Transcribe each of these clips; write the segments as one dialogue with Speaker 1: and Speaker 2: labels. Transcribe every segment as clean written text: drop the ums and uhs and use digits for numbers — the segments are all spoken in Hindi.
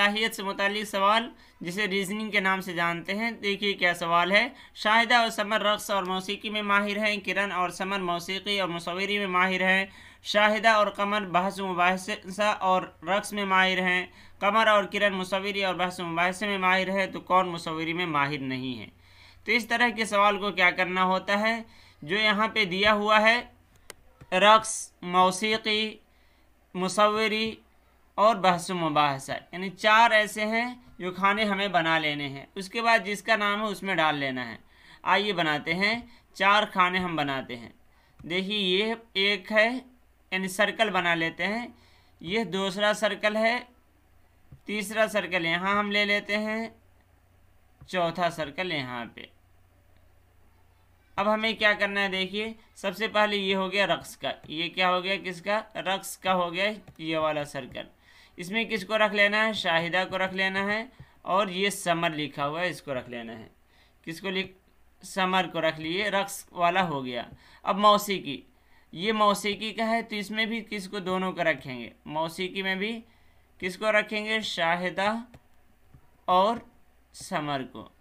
Speaker 1: सलाहियत से मुतालिक सवाल, जिसे रीजनिंग के नाम से जानते हैं। देखिए क्या सवाल है। शाहिदा और समर रक़्स और मौसीकी में माहिर हैं। किरण और समर मौसीकी और मुसव्विरी में माहिर हैं। शाहिदा और कमर बहस मुबाहिसा और रक़्स में माहिर हैं। कमर और किरण मुसव्विरी और बहस मुबाहिसे में माहिर है, तो कौन मुसव्विरी में माहिर नहीं है। तो इस तरह के सवाल को क्या करना होता है, जो यहाँ पे दिया हुआ है रक़्स, मौसीकी, मुसव्विरी और बहस मुबाहिसा, यानी 4 ऐसे हैं जो खाने हमें बना लेने हैं। उसके बाद जिसका नाम है उसमें डाल लेना है। आइए बनाते हैं, 4 खाने हम बनाते हैं। देखिए ये एक है, यानी सर्कल बना लेते हैं। ये दूसरा सर्कल है, तीसरा सर्कल यहाँ हम ले लेते हैं, चौथा सर्कल यहाँ पे। अब हमें क्या करना है, देखिए सबसे पहले ये हो गया रक़्स का। ये क्या हो गया, किसका, रक़्स का हो गया ये वाला सर्कल। इसमें किसको रख लेना है, शाहिदा को रख लेना है। और ये समर लिखा हुआ है, इसको रख लेना है। किसको समर को रख लिए, रक़्स वाला हो गया। अब मौसीकी, ये मौसीकी का है, तो इसमें भी किसको, दोनों को रखेंगे। मौसीकी में भी किसको रखेंगे, शाहिदा और समर को।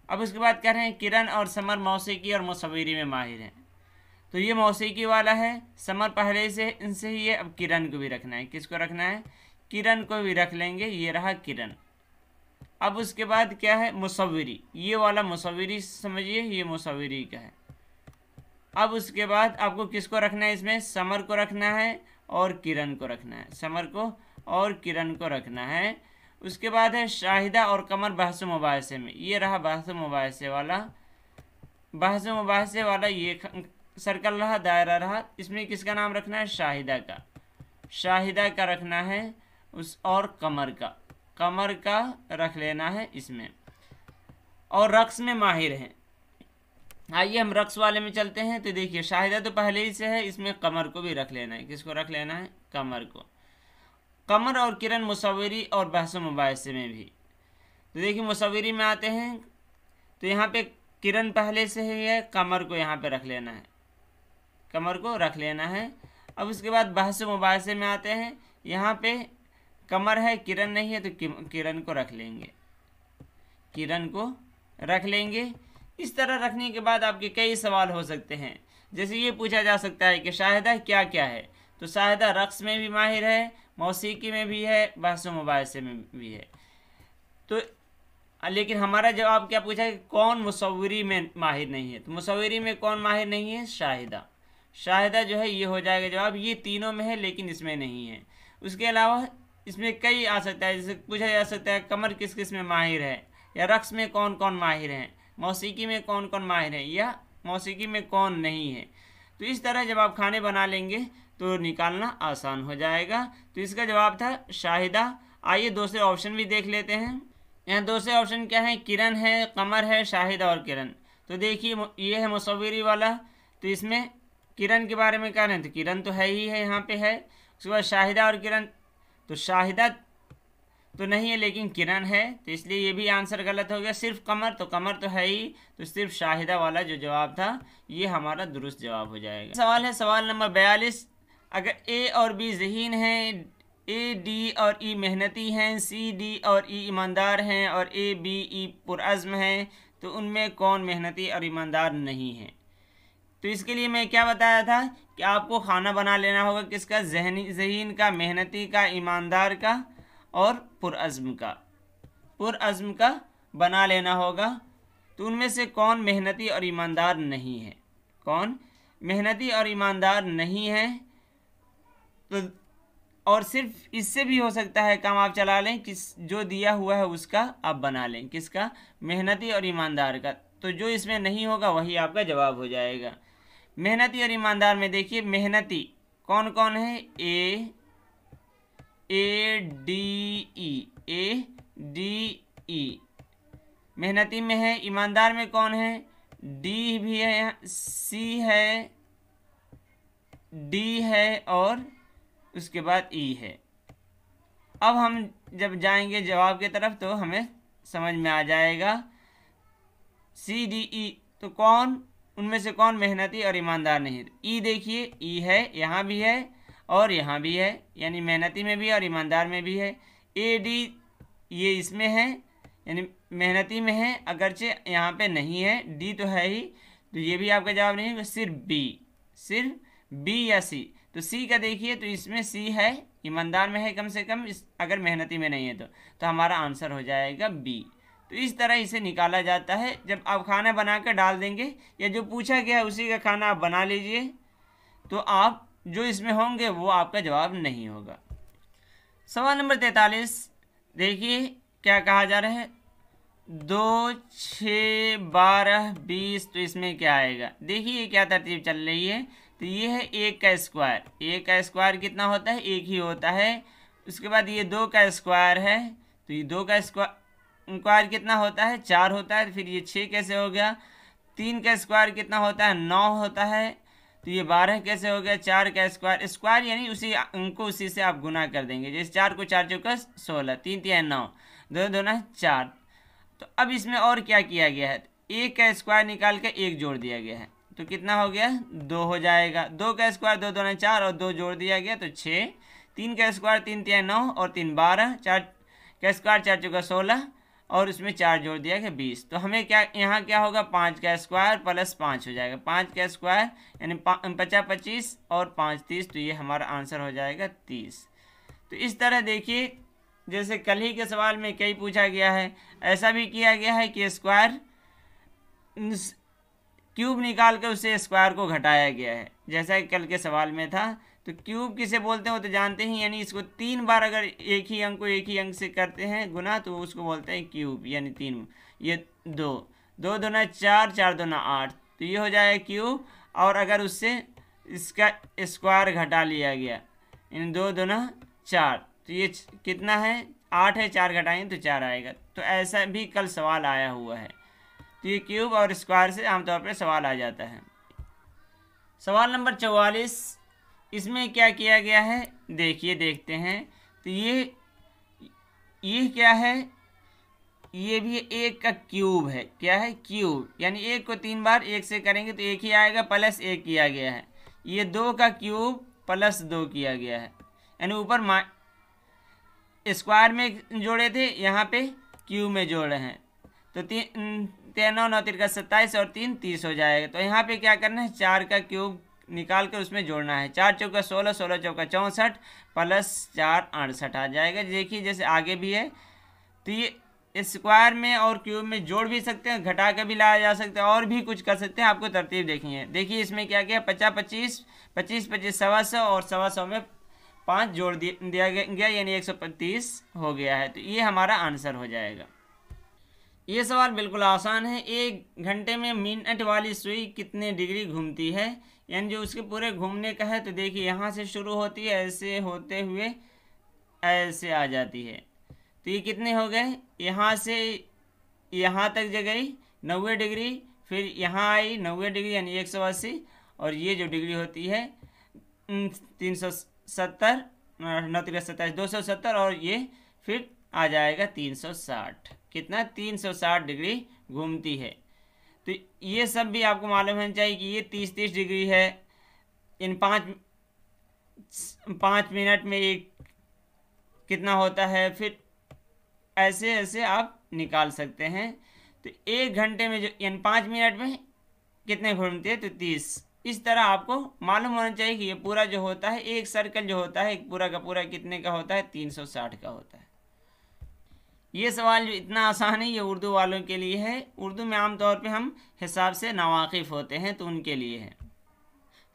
Speaker 1: अब उसके बाद कह रहे हैं किरण और समर मौसीकी और मुसव्विरी में माहिर हैं। तो ये मौसीकी वाला है, समर पहले से इनसे ही है। अब किरण को भी रखना है। किसको रखना है, किरण को भी रख लेंगे, ये रहा किरण। अब उसके बाद क्या है, मुसव्विरी, ये वाला मुसव्विरी समझिए, ये मुसव्विरी का है। अब उसके बाद आपको किसको रखना है, इसमें समर को रखना है और किरण को रखना है। समर को और किरण को रखना है। उसके बाद है शाहिदा और कमर बहस मुबाहिसे में, ये रहा बहस मुबाहिसे वाला। बहस मुबाहिसे वाला ये सर्कल रहा, दायरा रहा। इसमें किसका नाम रखना है, शाहिदा का। शाहिदा का रखना है उस, और कमर का रख लेना है इसमें। और रक़्स में माहिर हैं। आइए हम रक़्स वाले में चलते हैं। तो देखिए शाहिदा तो पहले ही से है, इसमें कमर को भी रख लेना है। किसको रख लेना है, कमर को। कमर और किरण मुसव्विरी और बहस मुबाहिसे में भी। तो देखिए मुसव्विरी में आते हैं, तो यहाँ पे किरण पहले से ही है, कमर को यहाँ पे रख लेना है, कमर को रख लेना है। अब उसके बाद बहस मुबाहिसे में आते हैं, यहाँ पे कमर है, किरण नहीं है, तो किरण को रख लेंगे, किरण को रख लेंगे। इस तरह रखने के बाद आपके कई सवाल हो सकते हैं। जैसे ये पूछा जा सकता है कि शाहिदा क्या क्या है, तो शाहिदा रक़्स में भी माहिर है, मौसीकी में भी है, बहस मुबाहिसे में भी है। तो लेकिन हमारा जवाब क्या पूछा है, कौन मुसव्विरी में माहिर नहीं है। तो मुसव्विरी में कौन माहिर नहीं है, शाहिदा। शाहिदा जो है ये हो जाएगा जवाब। ये तीनों में है लेकिन इसमें नहीं है। उसके अलावा इसमें कई आ सकता है, जैसे पूछा जा सकता है कमर किस किस में माहिर है, या रक़्स में कौन कौन माहिर हैं, मौसीकी में कौन कौन माहिर है, या मौसीकी में कौन नहीं है। तो इस तरह जब आप खाने बना लेंगे तो निकालना आसान हो जाएगा। तो इसका जवाब था शाहिदा। आइए दूसरे ऑप्शन भी देख लेते हैं। यहाँ दूसरे ऑप्शन क्या है, किरण है, कमर है, शाहिदा और किरण। तो देखिए ये है मुसव्विरी वाला, तो इसमें किरण के बारे में कह रहे हैं, तो किरण तो है ही है, यहाँ पे है। उसके बाद शाहिदा और किरण, तो शाहिदा तो नहीं है लेकिन किरण है, तो इसलिए ये भी आंसर गलत हो गया। सिर्फ कमर, तो कमर तो है ही, तो सिर्फ शाहिदा वाला जो जवाब था ये हमारा दुरुस्त जवाब हो जाएगा। सवाल है सवाल नंबर 42। अगर ए और बी ज़हीन हैं, ए डी और ई मेहनती हैं, सी डी और ई ईमानदार हैं, और ए बी ई पुरअज़्म हैं, तो उनमें कौन मेहनती और ईमानदार नहीं है। तो इसके लिए मैं क्या बताया था कि आपको खाना बना लेना होगा, किसका, ज़हीन का, मेहनती का, ईमानदार का और पुरअज़्म का बना लेना होगा। तो उनमें से कौन मेहनती और ईमानदार नहीं है, कौन मेहनती और ईमानदार नहीं है। तो और सिर्फ इससे भी हो सकता है काम आप चला लें, किस जो दिया हुआ है उसका आप बना लें, किसका, मेहनती और ईमानदार का। तो जो इसमें नहीं होगा वही आपका जवाब हो जाएगा। मेहनती और ईमानदार में देखिए मेहनती कौन कौन है, ए डी ई मेहनती में है। ईमानदार में कौन है, डी भी है, सी है, डी है और उसके बाद ई है। अब हम जब जाएंगे जवाब की तरफ तो हमें समझ में आ जाएगा। सी डी ई, तो कौन उनमें से कौन मेहनती और ईमानदार नहीं है। ई देखिए, ई है, यहाँ भी है और यहाँ भी है, यानी मेहनती में भी और ईमानदार में भी है। ए डी ये इसमें है यानी मेहनती में है, अगरचे यहाँ पे नहीं है, डी तो है ही, तो ये भी आपका जवाब नहीं है, सिर्फ बी या सी। तो सी का देखिए तो इसमें सी है, ईमानदार में है कम से कम, इस अगर मेहनती में नहीं है तो हमारा आंसर हो जाएगा बी। तो इस तरह इसे निकाला जाता है। जब आप खाना बना कर डाल देंगे या जो पूछा गया है उसी का खाना आप बना लीजिए, तो आप जो इसमें होंगे वो आपका जवाब नहीं होगा। सवाल नंबर 43 देखिए क्या कहा जा रहा है, 2, 6, 12, 20, तो इसमें क्या आएगा। देखिए ये क्या तरतीब चल रही है, तो ये है 1 का स्क्वायर, 1 का स्क्वायर कितना होता है, 1 ही होता है। उसके बाद ये 2 का स्क्वायर है, तो ये 2 का स्क्वायर कितना होता है, 4 होता है। फिर ये 6 कैसे हो गया, 3 का स्क्वायर कितना होता है, 9 होता है। तो ये 12 कैसे हो गया, 4 का स्क्वायर, स्क्वायर यानी उसी उनको उसी से आप गुना कर देंगे। जैसे 4 को 4 चौका 16, 3 3 9, 2 2 4। तो अब इसमें और क्या किया गया है, 1 का स्क्वायर निकाल कर 1 जोड़ दिया गया है, तो कितना हो गया, 2 हो जाएगा। 2 का स्क्वायर 2 2 4 और 2 जोड़ दिया गया तो 6। 3 का स्क्वायर 3 3 9 और 3 12, 4 का स्क्वायर 4 चौका 16 और उसमें 4 जोड़ दिया गया 20। तो हमें क्या यहाँ क्या होगा, 5 का स्क्वायर प्लस 5 हो जाएगा, 5 का स्क्वायर यानी 50 25 और 5 30, तो ये हमारा आंसर हो जाएगा 30। तो इस तरह देखिए जैसे कल ही के सवाल में कई पूछा गया है, ऐसा भी किया गया है कि स्क्वायर क्यूब निकाल कर उससे स्क्वायर को घटाया गया है, जैसा कि कल के सवाल में था। तो क्यूब किसे बोलते हैं वो तो जानते ही, यानी इसको 3 बार अगर एक ही अंक से करते हैं गुना तो उसको बोलते हैं क्यूब, यानी 3। ये 2 2 दूना 4 4 दूना 8, तो ये हो जाएगा क्यूब। और अगर उससे इसका स्क्वायर घटा लिया गया यानी 2 दूना 4, तो ये कितना है, 8 है, 4 घटाएंगे तो 4 आएगा। तो ऐसा भी कल सवाल आया हुआ है। तो ये क्यूब और स्क्वायर से आमतौर पर सवाल आ जाता है। सवाल नंबर 44, इसमें क्या किया गया है देखिए, देखते हैं। तो ये क्या है, ये भी 1 का क्यूब है, क्या है, क्यूब, यानी 1 को 3 बार 1 से करेंगे तो 1 ही आएगा, प्लस 1 किया गया है। ये 2 का क्यूब प्लस 2 किया गया है, यानी ऊपर स्क्वायर में जोड़े थे, यहाँ पे क्यूब में जोड़े हैं। तो 3 9 9 3 का 27 और 3 30 हो जाएगा। तो यहाँ पे क्या करना है, 4 का क्यूब निकाल कर उसमें जोड़ना है। 4 चौका 16, 16 चौका 64 प्लस 4 68 आ जाएगा। देखिए जैसे आगे भी है, तो ये स्क्वायर में और क्यूब में जोड़ भी सकते हैं, घटा कर भी लाया जा सकता है, और भी कुछ कर सकते हैं। आपको तरतीब देखनी है। देखिए इसमें क्या किया, 50 25 25 25 125 और 125 में 5 जोड़ दिया गया, यानी 135 हो गया है। तो ये हमारा आंसर हो जाएगा। ये सवाल बिल्कुल आसान है। 1 घंटे में मिनट वाली सुई कितने डिग्री घूमती है, यानी जो उसके पूरे घूमने का है। तो देखिए यहाँ से शुरू होती है, ऐसे होते हुए ऐसे आ जाती है। तो ये कितने हो गए, यहाँ से यहाँ तक गई 90 डिग्री, फिर यहाँ आई 90 डिग्री यानी 180, और ये जो डिग्री होती है 370, 9 3 27 270, और ये फिर आ जाएगा 360। कितना, 360 डिग्री घूमती है। तो ये सब भी आपको मालूम होना चाहिए कि ये 30 डिग्री है। इन 5 मिनट में एक कितना होता है, फिर ऐसे ऐसे आप निकाल सकते हैं। तो 1 घंटे में जो यानी 5 मिनट में कितने घूमते हैं, तो 30। इस तरह आपको मालूम होना चाहिए कि ये पूरा जो होता है, एक सर्कल जो होता है पूरा का पूरा कितने का होता है, 360 का होता है। ये सवाल जो इतना आसान है ये उर्दू वालों के लिए है। उर्दू में आमतौर पे हम हिसाब से नावाकिफ़ होते हैं, तो उनके लिए है।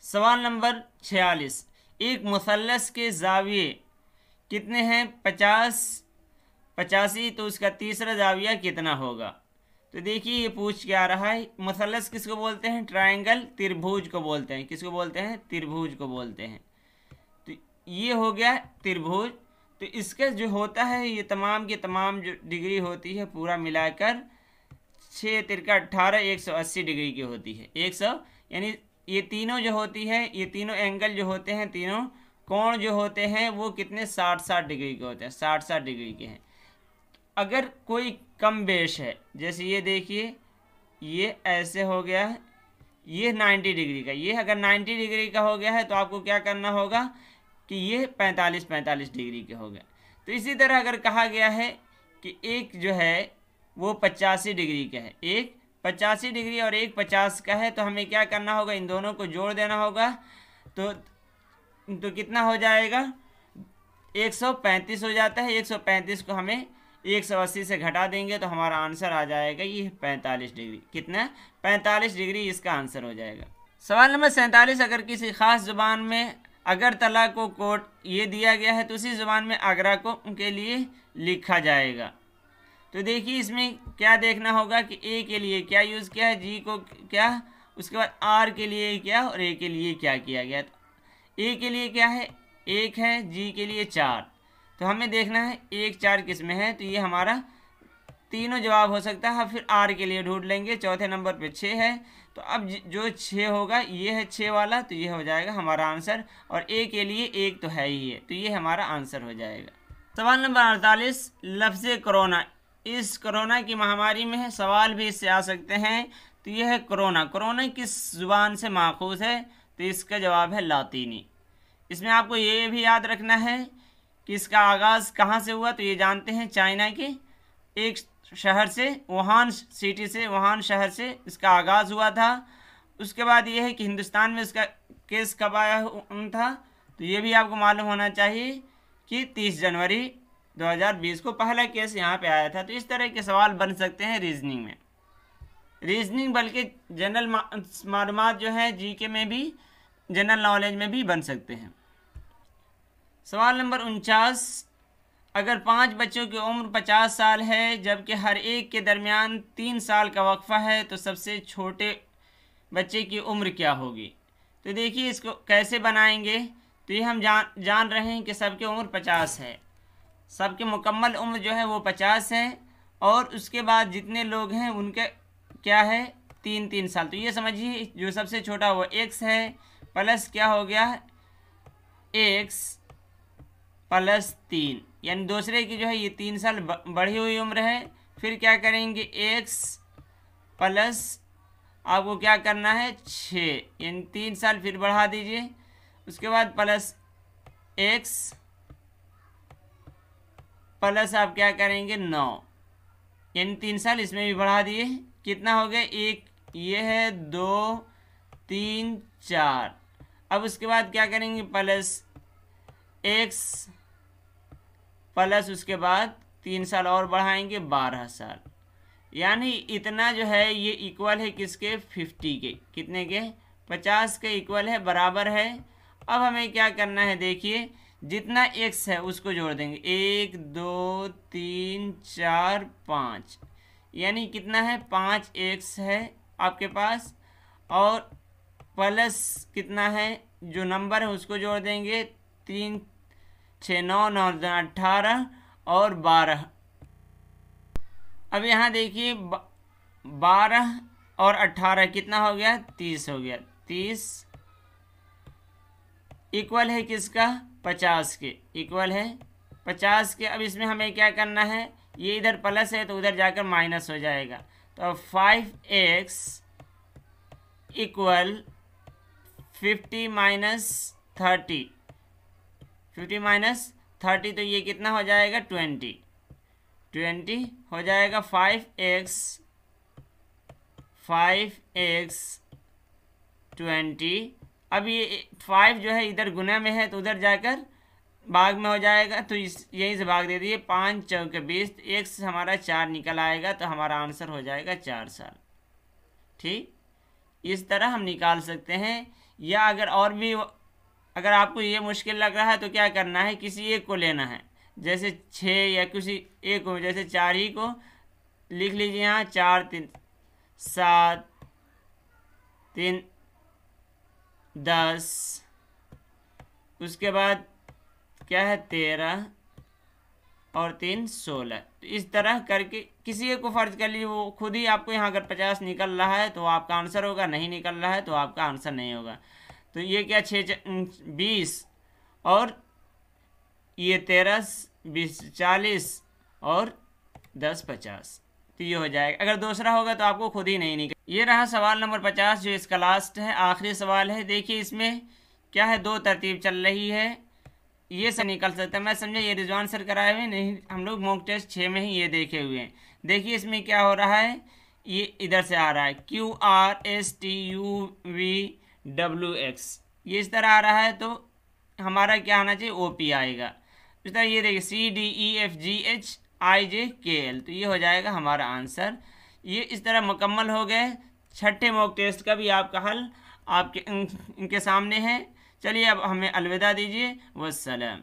Speaker 1: सवाल नंबर 46, एक मुसल्लस के ज़ाविये कितने हैं, 50 85, तो उसका तीसरा ज़ाविया कितना होगा। तो देखिए ये पूछ क्या रहा है, मुसल्लस किसको बोलते हैं, ट्रायंगल, त्रिभुज को बोलते हैं। किसको बोलते हैं, त्रिभुज को बोलते हैं। तो ये हो गया त्रिभुज। तो इसका जो होता है, ये तमाम की तमाम जो डिग्री होती है पूरा मिलाकर 6 तिरका 18 180 डिग्री की होती है। 100 यानी ये तीनों जो होती है, ये तीनों एंगल जो होते हैं, तीनों कोण जो होते हैं वो कितने 60 डिग्री के होते हैं, 60 डिग्री के हैं। अगर कोई कम बेश है, जैसे ये देखिए ये ऐसे हो गया है, ये 90 डिग्री का, ये अगर 90 डिग्री का हो गया है तो आपको क्या करना होगा कि ये 45 डिग्री के हो गए। तो इसी तरह अगर कहा गया है कि एक जो है वो 85 डिग्री का है, एक 85 डिग्री और एक 50 का है, तो हमें क्या करना होगा, इन दोनों को जोड़ देना होगा। तो कितना हो जाएगा, 135 हो जाता है। 135 को हमें 180 से घटा देंगे तो हमारा आंसर आ जाएगा ये 45 डिग्री। कितना, 45 डिग्री इसका आंसर हो जाएगा। सवाल नंबर 47, अगर किसी खास जुबान में अगरतला को कोट ये दिया गया है तो उसी जुबान में आगरा को के लिए लिखा जाएगा। तो देखिए इसमें क्या देखना होगा कि ए के लिए क्या यूज़ किया है, जी को क्या, उसके बाद आर के लिए क्या और ए के लिए क्या किया गया। तो ए के लिए क्या है, 1 है, जी के लिए 4। तो हमें देखना है 1 4 किस में है, तो ये हमारा तीनों जवाब हो सकता है। फिर आर के लिए ढूंढ लेंगे, चौथे नंबर पे 6 है, तो अब जो 6 होगा ये है 6 वाला, तो ये हो जाएगा हमारा आंसर। और ए के लिए 1 तो है ही है, तो ये हमारा आंसर हो जाएगा। सवाल नंबर 48, लफ्ज़ कोरोना इस कोरोना की महामारी में है, सवाल भी इससे आ सकते हैं। तो ये है कोरोना, कोरोना किस जुबान से माखूज़ है, तो इसका जवाब है लातीनी। इसमें आपको ये भी याद रखना है कि इसका आगाज़ कहाँ से हुआ, तो ये जानते हैं चाइना के एक शहर से, वुहान सिटी से, वुहान शहर से इसका आगाज़ हुआ था। उसके बाद ये है कि हिंदुस्तान में इसका केस कब आया था, तो ये भी आपको मालूम होना चाहिए कि 30 जनवरी 2020 को पहला केस यहाँ पे आया था। तो इस तरह के सवाल बन सकते हैं रीजनिंग में, रीजनिंग बल्कि जनरल मालूमात जो है जीके में भी, जनरल नॉलेज में भी बन सकते हैं। सवाल नंबर 49, अगर 5 बच्चों की उम्र 50 साल है जबकि हर एक के दरमियान 3 साल का वक्फा है तो सबसे छोटे बच्चे की उम्र क्या होगी। तो देखिए इसको कैसे बनाएंगे, तो ये हम जान रहे हैं कि सबकी उम्र 50 है, सबके मुकम्मल उम्र जो है वो 50 है, और उसके बाद जितने लोग हैं उनके क्या है 3 साल। तो ये समझिए जो सबसे छोटा वो x है, प्लस क्या हो गया x प्लस 3, यानी दूसरे की जो है ये 3 साल बढ़ी हुई उम्र है। फिर क्या करेंगे x प्लस आपको क्या करना है 6, यानी 3 साल फिर बढ़ा दीजिए। उसके बाद प्लस x प्लस आप क्या करेंगे 9, यानी 3 साल इसमें भी बढ़ा दिए। कितना हो गया, 1 ये है, 2 3 4। अब उसके बाद क्या करेंगे प्लस x प्लस उसके बाद 3 साल और बढ़ाएंगे 12 साल, यानी इतना जो है ये इक्वल है किसके 50 के, कितने के 50 के इक्वल है, बराबर है। अब हमें क्या करना है, देखिए जितना x है उसको जोड़ देंगे, 1 2 3 4 5, यानी कितना है 5x है आपके पास, और प्लस कितना है जो नंबर है उसको जोड़ देंगे, 3 6 9 9 18 और 12। अब यहाँ देखिए 12 और 18 कितना हो गया 30 हो गया, 30 इक्वल है किसका 50 के, इक्वल है 50 के। अब इसमें हमें क्या करना है, ये इधर प्लस है तो उधर जाकर माइनस हो जाएगा। तो अब 5x इक्वल 50 माइनस 30, 50 माइनस 30, तो ये कितना हो जाएगा 20 हो जाएगा। 5x 20। अब ये 5 जो है इधर गुना में है तो उधर जाकर भाग में हो जाएगा, तो यहीं से भाग दे दिए, 5 चौके 20, x हमारा 4 निकल आएगा, तो हमारा आंसर हो जाएगा 4 साल। ठीक, इस तरह हम निकाल सकते हैं। या अगर और भी अगर आपको ये मुश्किल लग रहा है तो क्या करना है, किसी एक को लेना है, जैसे 6 या किसी एक को, जैसे 4 ही को लिख लीजिए यहाँ, 4 3 7 3 10, उसके बाद क्या है 13 और 3 16। तो इस तरह करके किसी एक को फर्ज कर लीजिए, वो खुद ही आपको यहाँ अगर 50 निकल रहा है तो आपका आंसर होगा, नहीं निकल रहा है तो आपका आंसर नहीं होगा। तो ये क्या 6 20 और ये 13 20 40 और 10 50, तो ये हो जाएगा। अगर दूसरा होगा तो आपको खुद ही नहीं निकल। ये रहा सवाल नंबर 50 जो इसका लास्ट है, आखिरी सवाल है। देखिए इसमें क्या है, 2 तरतीब चल रही है, ये सब निकल सकता है। मैं समझा ये रिजवान सर कराए हुए नहीं, हम लोग मॉक टेस्ट 6 में ही ये देखे हुए हैं। देखिए इसमें क्या हो रहा है, ये इधर से आ रहा है QRSTUVWX, ये इस तरह आ रहा है, तो हमारा क्या आना चाहिए, OP आएगा। इस तरह ये देखिए CDEFGHIJKL, तो ये हो जाएगा हमारा आंसर। ये इस तरह मुकम्मल हो गए। छठे मॉक टेस्ट का भी आपका हल आपके इनके सामने है। चलिए अब हमें अलविदा दीजिए, वस्सलाम।